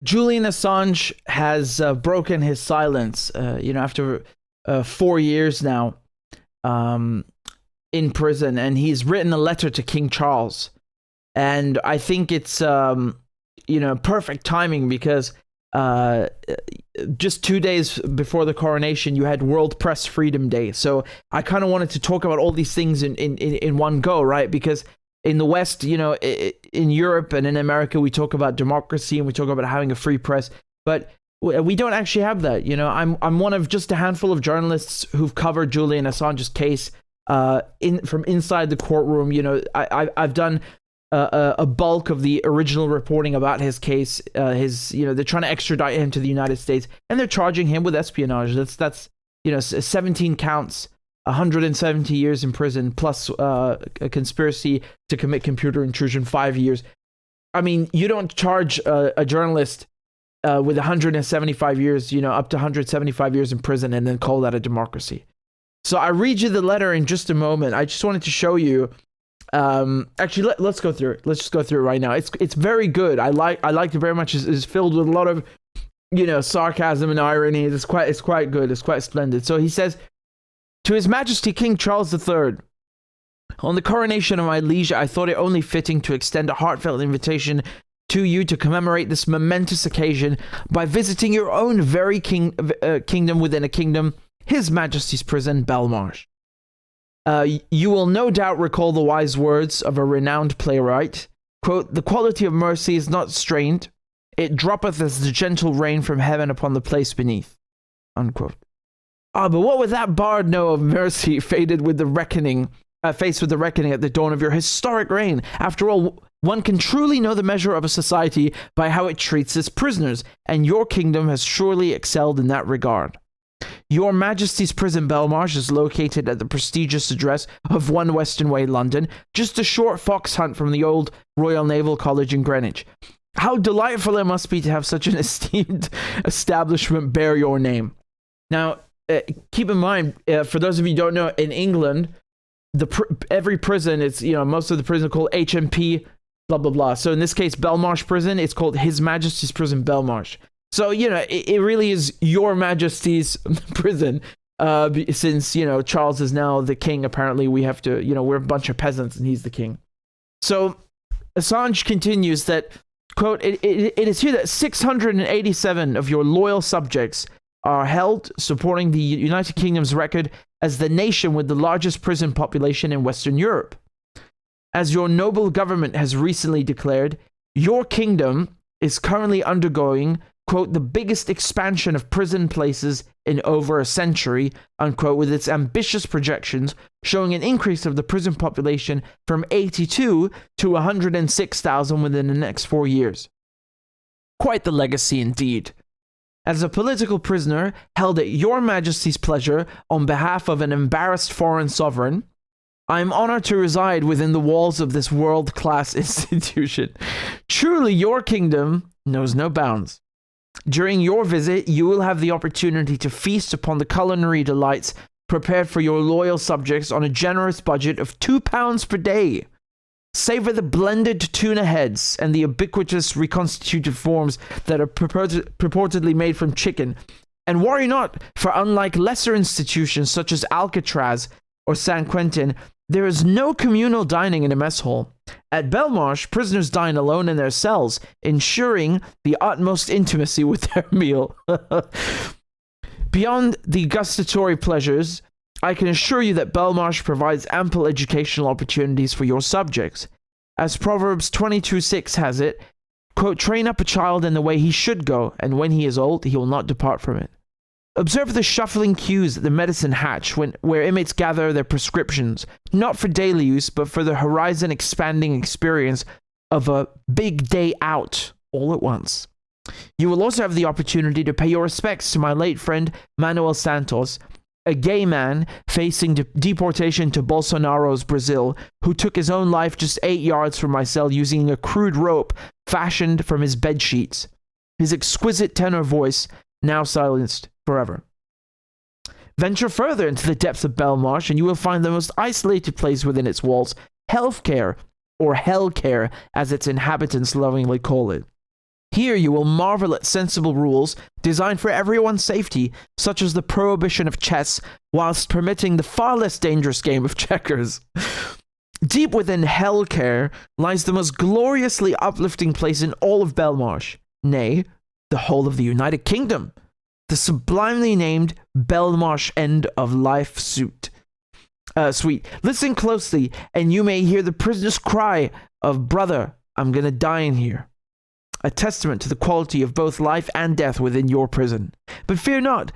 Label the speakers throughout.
Speaker 1: Julian Assange has broken his silence, after 4 years now in prison, and he's written a letter to King Charles. And I think it's, perfect timing because just 2 days before the coronation, you had World Press Freedom Day. So I kind of wanted to talk about all these things in one go, right? Because in the West, in Europe and in America, we talk about democracy and we talk about having a free press, but we don't actually have that. I'm one of just a handful of journalists who've covered Julian Assange's case from inside the courtroom. I've done a bulk of the original reporting about his case. They're trying to extradite him to the United States, and they're charging him with espionage. That's 17 counts. 170 years in prison, plus a conspiracy to commit computer intrusion, 5 years. I mean, you don't charge a journalist with 175 years, up to 175 years in prison, and then call that a democracy. So I read you the letter in just a moment. I just wanted to show you. Actually, let's go through it. Let's just go through it right now. It's very good. I liked it very much. It's filled with a lot of sarcasm and irony. It's quite good. It's quite splendid. So he says, "To His Majesty King Charles III, on the coronation of my liege, I thought it only fitting to extend a heartfelt invitation to you to commemorate this momentous occasion by visiting your own very kingdom within a kingdom, His Majesty's prison, Belmarsh. You will no doubt recall the wise words of a renowned playwright, quote, 'The quality of mercy is not strained, it droppeth as the gentle rain from heaven upon the place beneath,' unquote. But what would that bard know of mercy faced with the reckoning at the dawn of your historic reign? After all, one can truly know the measure of a society by how it treats its prisoners, and your kingdom has surely excelled in that regard. Your Majesty's prison Belmarsh is located at the prestigious address of 1 Western Way, London, just a short fox hunt from the old Royal Naval College in Greenwich. How delightful it must be to have such an esteemed establishment bear your name.' Now, keep in mind, for those of you who don't know, in England, every prison, it's, most of the prisons are called HMP, blah, blah, blah. So in this case, Belmarsh Prison, it's called His Majesty's Prison Belmarsh. So, it really is Your Majesty's prison, since, Charles is now the king. Apparently we have to, we're a bunch of peasants and he's the king. So Assange continues that, quote, it is here that 687 of your loyal subjects are held, supporting the United Kingdom's record as the nation with the largest prison population in Western Europe. As your noble government has recently declared, your kingdom is currently undergoing, quote, 'the biggest expansion of prison places in over a century,' unquote, with its ambitious projections showing an increase of the prison population from 82 to 106,000 within the next 4 years. Quite the legacy indeed. As a political prisoner held at your Majesty's pleasure on behalf of an embarrassed foreign sovereign, I am honored to reside within the walls of this world-class institution. Truly, your kingdom knows no bounds. During your visit, you will have the opportunity to feast upon the culinary delights prepared for your loyal subjects on a generous budget of £2 per day. Savor the blended tuna heads and the ubiquitous reconstituted forms that are purportedly made from chicken. And worry not, for unlike lesser institutions such as Alcatraz or San Quentin, there is no communal dining in a mess hall. At Belmarsh, prisoners dine alone in their cells, ensuring the utmost intimacy with their meal. Beyond the gustatory pleasures, I can assure you that Belmarsh provides ample educational opportunities for your subjects. As Proverbs 22:6 has it, quote, 'Train up a child in the way he should go, and when he is old, he will not depart from it.' Observe the shuffling queues at the medicine hatch where inmates gather their prescriptions, not for daily use, but for the horizon-expanding experience of a big day out all at once. You will also have the opportunity to pay your respects to my late friend Manuel Santos, a gay man facing deportation to Bolsonaro's Brazil, who took his own life just 8 yards from my cell using a crude rope fashioned from his bed sheets. His exquisite tenor voice, now silenced forever. Venture further into the depths of Belmarsh, and you will find the most isolated place within its walls, healthcare, or hellcare, as its inhabitants lovingly call it. Here you will marvel at sensible rules designed for everyone's safety, such as the prohibition of chess, whilst permitting the far less dangerous game of checkers. Deep within Hellcare lies the most gloriously uplifting place in all of Belmarsh, nay, the whole of the United Kingdom, the sublimely named Belmarsh End of Life Suite. Listen closely, and you may hear the prisoner's cry of, "Brother, I'm gonna die in here." A testament to the quality of both life and death within your prison. But fear not,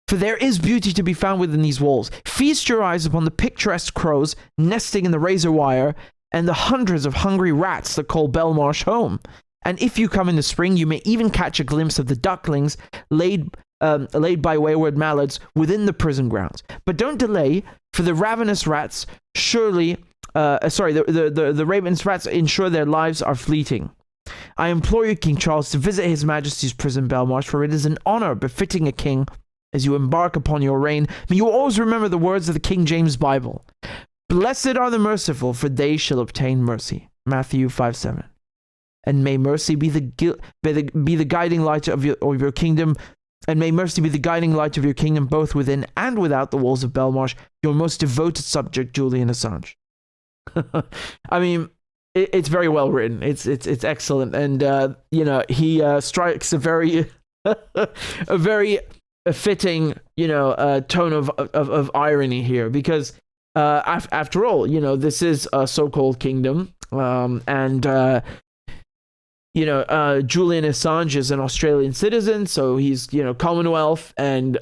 Speaker 1: for there is beauty to be found within these walls. Feast your eyes upon the picturesque crows nesting in the razor wire and the hundreds of hungry rats that call Belmarsh home. And if you come in the spring, you may even catch a glimpse of the ducklings laid by wayward mallards within the prison grounds. But don't delay, for the ravenous rats the ravenous rats ensure their lives are fleeting. I implore you, King Charles, to visit His Majesty's prison, Belmarsh, for it is an honor befitting a king. As you embark upon your reign, may you always remember the words of the King James Bible. Blessed are the merciful, for they shall obtain mercy. Matthew 5:7. And may mercy be the guiding light of your kingdom, and may mercy be the guiding light of your kingdom, both within and without the walls of Belmarsh, your most devoted subject, Julian Assange. I mean, it's very well written. It's excellent, and he strikes a very a very fitting tone of irony here, because after all, this is a so-called kingdom, and Julian Assange is an Australian citizen, so he's Commonwealth, and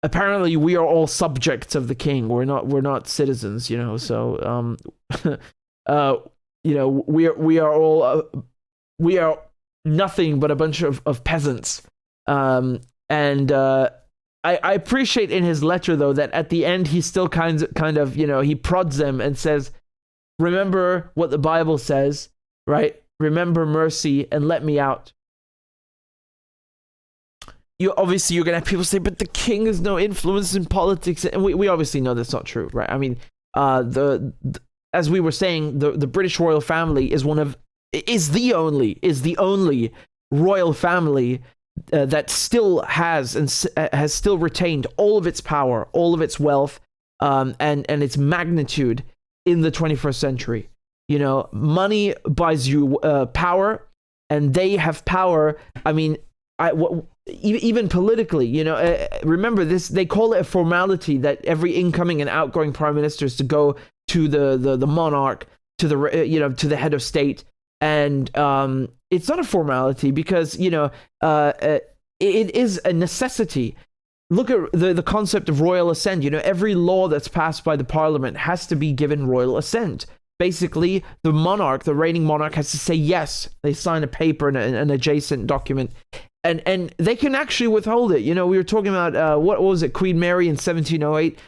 Speaker 1: apparently we are all subjects of the king. We're not citizens, so we are nothing but a bunch of peasants. I appreciate in his letter, though, that at the end he still kind of he prods them and says, remember what the Bible says, right? Remember mercy and let me out. You're going to have people say, but the king has no influence in politics. And we obviously know that's not true, right? I mean, as we were saying, the British royal family is the only royal family that still has still retained all of its power, all of its wealth, and its magnitude in the 21st century. Money buys you power, and they have power. I mean, even politically, remember this, they call it a formality that every incoming and outgoing prime minister is to go to the monarch, to the head of state. And it's not a formality, because it is a necessity. Look at the concept of royal assent. Every law that's passed by the parliament has to be given royal assent. Basically, the reigning monarch, has to say yes. They sign a paper and an adjacent document, and they can actually withhold it. We were talking about what was it, Queen Mary in 1708.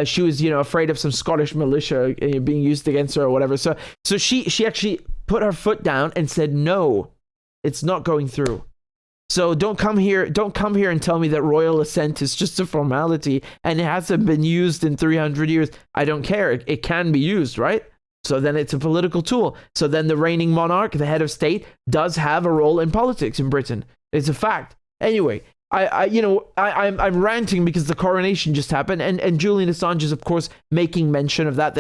Speaker 1: She was afraid of some Scottish militia being used against her or whatever. So she actually put her foot down and said, no, it's not going through. So don't come here and tell me that royal assent is just a formality and it hasn't been used in 300 years. I don't care. It can be used, right? So then it's a political tool. So then the reigning monarch, the head of state, does have a role in politics in Britain. It's a fact. Anyway, I'm ranting because the coronation just happened, and Julian Assange is, of course, making mention of that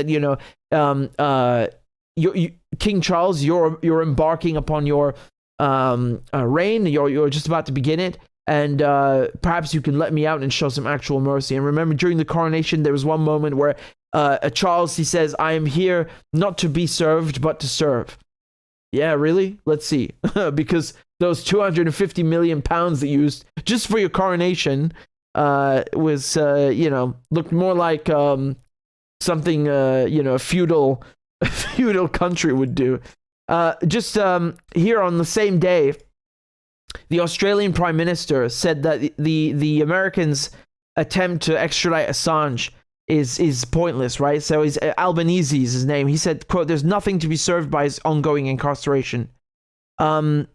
Speaker 1: King Charles, you're embarking upon your reign. You're just about to begin it, and perhaps you can let me out and show some actual mercy. And remember, during the coronation, there was one moment where Charles, he says, I am here not to be served, but to serve. Yeah, really? Let's see. Because those 250 million pounds that you used just for your coronation was, looked more like something, a feudal country would do. Here on the same day, the Australian Prime Minister said that the Americans' attempt to extradite Assange is pointless, right? So Albanese is his name. He said, quote, there's nothing to be served by his ongoing incarceration. And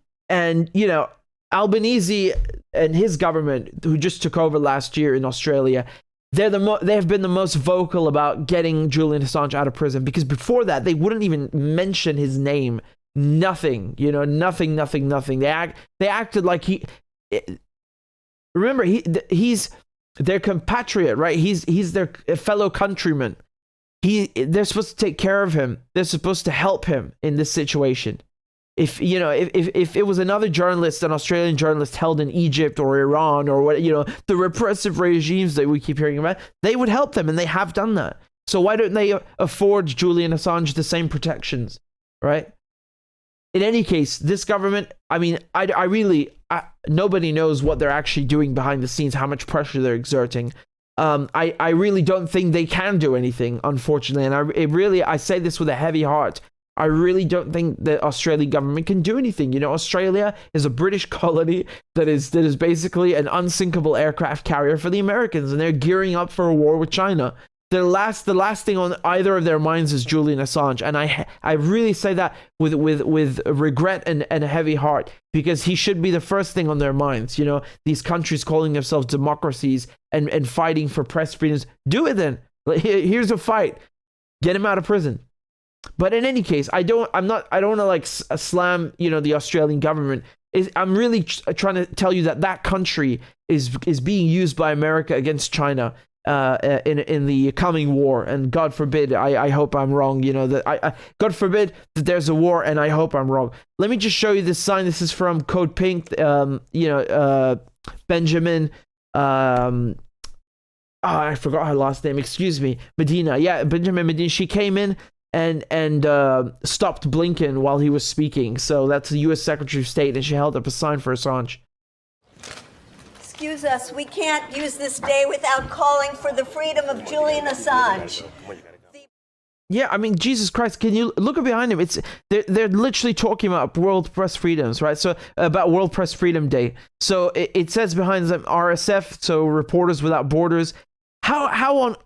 Speaker 1: Albanese and his government, who just took over last year in Australia, they have been the most vocal about getting Julian Assange out of prison, because before that they wouldn't even mention his name nothing. You know, nothing. They acted like remember, he's their compatriot, right? He's their fellow countryman. They're supposed to take care of him. They're supposed to help him in this situation. If it was another journalist, an Australian journalist held in Egypt or Iran or what, the repressive regimes that we keep hearing about, they would help them, and they have done that. So why don't they afford Julian Assange the same protections, right? In any case, this government, I mean, nobody knows what they're actually doing behind the scenes, how much pressure they're exerting. I really don't think they can do anything, unfortunately. And I say this with a heavy heart. I really don't think the Australian government can do anything. Australia is a British colony that is basically an unsinkable aircraft carrier for the Americans, and they're gearing up for a war with China. The last thing on either of their minds is Julian Assange, and I really say that with regret and a heavy heart, because he should be the first thing on their minds. These countries calling themselves democracies and fighting for press freedoms. Do it then. Here's a fight. Get him out of prison. But in any case, I don't want to slam the Australian government. I'm really trying to tell you that country is being used by America against China in the coming war, and God forbid, I hope I'm wrong. God forbid that there's a war, and I hope I'm wrong. Let me just show you this sign. This is from Code Pink. Benjamin. I forgot her last name. Excuse me, Medina. Yeah, Benjamin Medina. She came in and stopped Blinken while he was speaking. So that's the U.S. Secretary of State, and she held up a sign for Assange.
Speaker 2: Excuse us, we can't use this day without calling for the freedom of Julian Assange.
Speaker 1: Yeah, I mean, Jesus Christ, can you look behind him? They're literally talking about World Press Freedoms, right? So about World Press Freedom Day. So it says behind them RSF, so Reporters Without Borders. How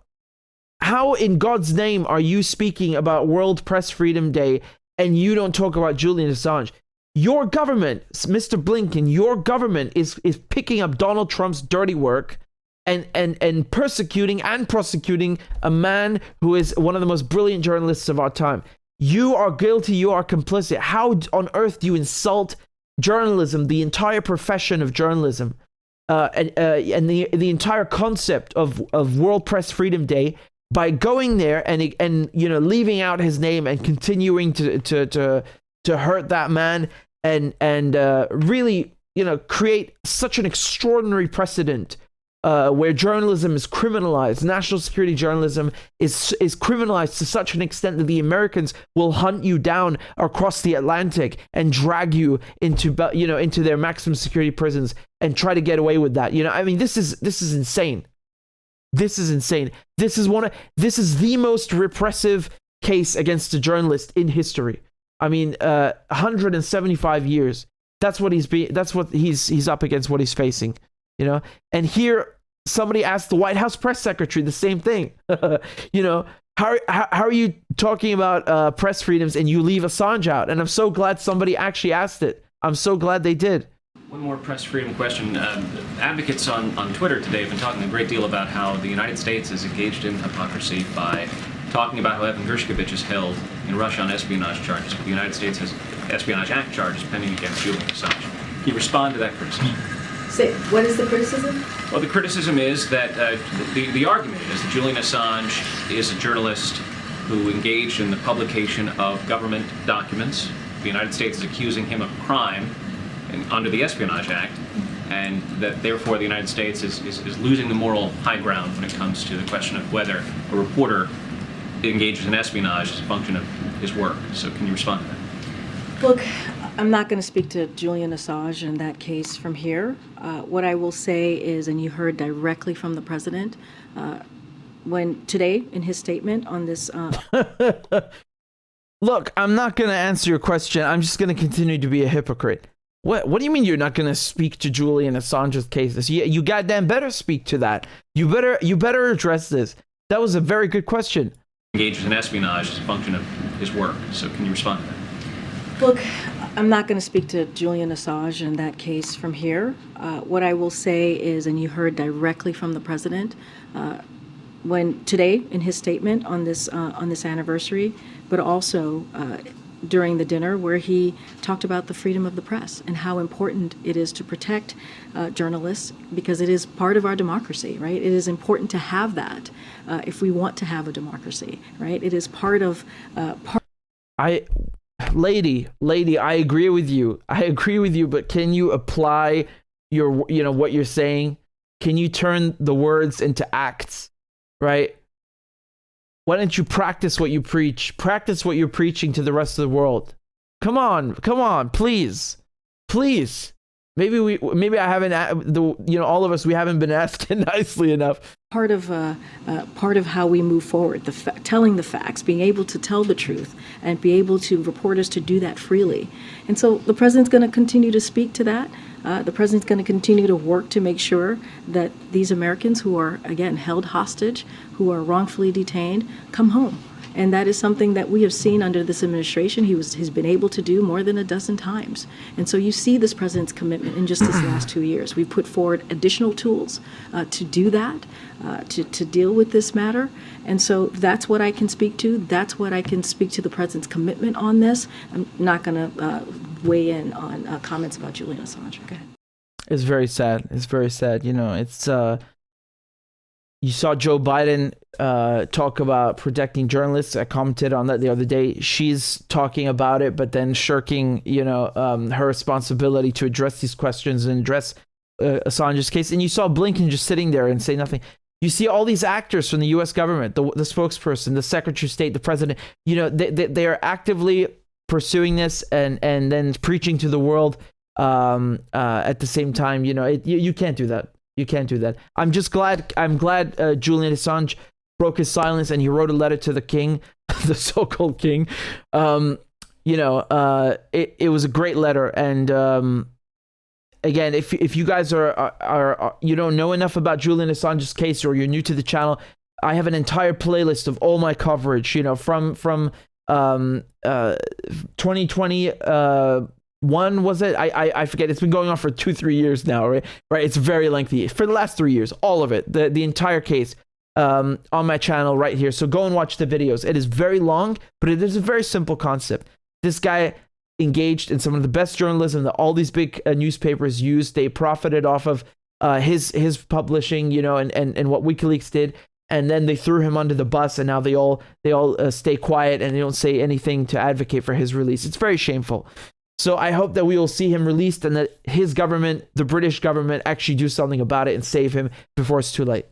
Speaker 1: in God's name are you speaking about World Press Freedom Day and you don't talk about Julian Assange? Your government, Mr. Blinken, your government is picking up Donald Trump's dirty work and persecuting and prosecuting a man who is one of the most brilliant journalists of our time. You are guilty. You are complicit. How on earth do you insult journalism, the entire profession of journalism, and the entire concept of World Press Freedom Day by going there and leaving out his name and continuing to hurt that man and really create such an extraordinary precedent where journalism is criminalized. National security journalism is criminalized to such an extent that the Americans will hunt you down across the Atlantic and drag you into their maximum security prisons and try to get away with that. I mean, this is insane. This is insane. This is the most repressive case against a journalist in history. I mean, 175 years. That's what he's up against, what he's facing, And here, somebody asked the White House press secretary the same thing. How are you talking about press freedoms and you leave Assange out? And I'm so glad somebody actually asked it. I'm so glad they did.
Speaker 3: One more press freedom question. Advocates on Twitter today have been talking a great deal about how the United States is engaged in hypocrisy by talking about how Evan Gershkovich is held in Russia on espionage charges. But the United States has Espionage Act charges pending against Julian Assange. Can you respond to that criticism?
Speaker 4: What is the criticism?
Speaker 3: Well, the criticism is that the argument is that Julian Assange is a journalist who engaged in the publication of government documents. The United States is accusing him of crime under the Espionage Act, and that therefore the United States is losing the moral high ground when it comes to the question of whether a reporter engages in espionage as a function of his work. So can you respond to that?
Speaker 4: Look, I'm not going to speak to Julian Assange in that case from here. What I will say is, and you heard directly from the president, when today in his statement on this...
Speaker 1: Look, I'm not going to answer your question. I'm just going to continue to be a hypocrite. What do you mean you're not going to speak to Julian Assange's cases? You goddamn better speak to that. You better address this. That was a very good question.
Speaker 3: Engages in espionage as a function of his work. So can you respond to that?
Speaker 4: Look, I'm not going to speak to Julian Assange in that case from here. What I will say is, and you heard directly from the president, when today in his statement on this anniversary, but also during the dinner where he talked about the freedom of the press and how important it is to protect journalists, because it is part of our democracy, right? It is important to have that if we want to have a democracy, right? It is part of
Speaker 1: Lady, I agree with you. But can you apply what you're saying? Can you turn the words into acts, right? Why don't you practice what you preach? Practice what you're preaching to the rest of the world. Come on, please. Maybe I haven't, all of us, we haven't been asked nicely enough.
Speaker 4: Part of how we move forward, telling the facts, being able to tell the truth, and be able to reporters to do that freely. And so the president's going to continue to speak to that. The president's going to continue to work to make sure that these Americans who are, again, held hostage, who are wrongfully detained, come home. And that is something that we have seen under this administration. He's been able to do more than a dozen times. And so you see this president's commitment in just this last 2 years. We put forward additional tools to do that, to deal with this matter. And so that's what I can speak to. That's what I can speak to the president's commitment on this. I'm not going to weigh in on comments about Julian Assange. Go ahead.
Speaker 1: It's very sad. It's you saw Joe Biden talk about protecting journalists. I commented on that the other day. She's talking about it, but then shirking, her responsibility to address these questions and address Assange's case. And you saw Blinken just sitting there and say nothing. You see all these actors from the U.S. government, the spokesperson, the Secretary of State, the president. They are actively pursuing this and then preaching to the world at the same time. You can't do that. You can't do that. I'm glad Julian Assange broke his silence and he wrote a letter to the king, the so-called king. It was a great letter. And again, if you guys are you don't know enough about Julian Assange's case, or you're new to the channel, I have an entire playlist of all my coverage, from 2020, was it? I forget. It's been going on for 2-3 years now, right? It's very lengthy. For the last 3 years, all of it, the entire case, on my channel right here. So go and watch the videos. It is very long, but it is a very simple concept. This guy engaged in some of the best journalism that all these big newspapers used. They profited off of his publishing, and what WikiLeaks did. And then they threw him under the bus, and now they all stay quiet and they don't say anything to advocate for his release. It's very shameful. So I hope that we will see him released and that his government, the British government, actually do something about it and save him before it's too late.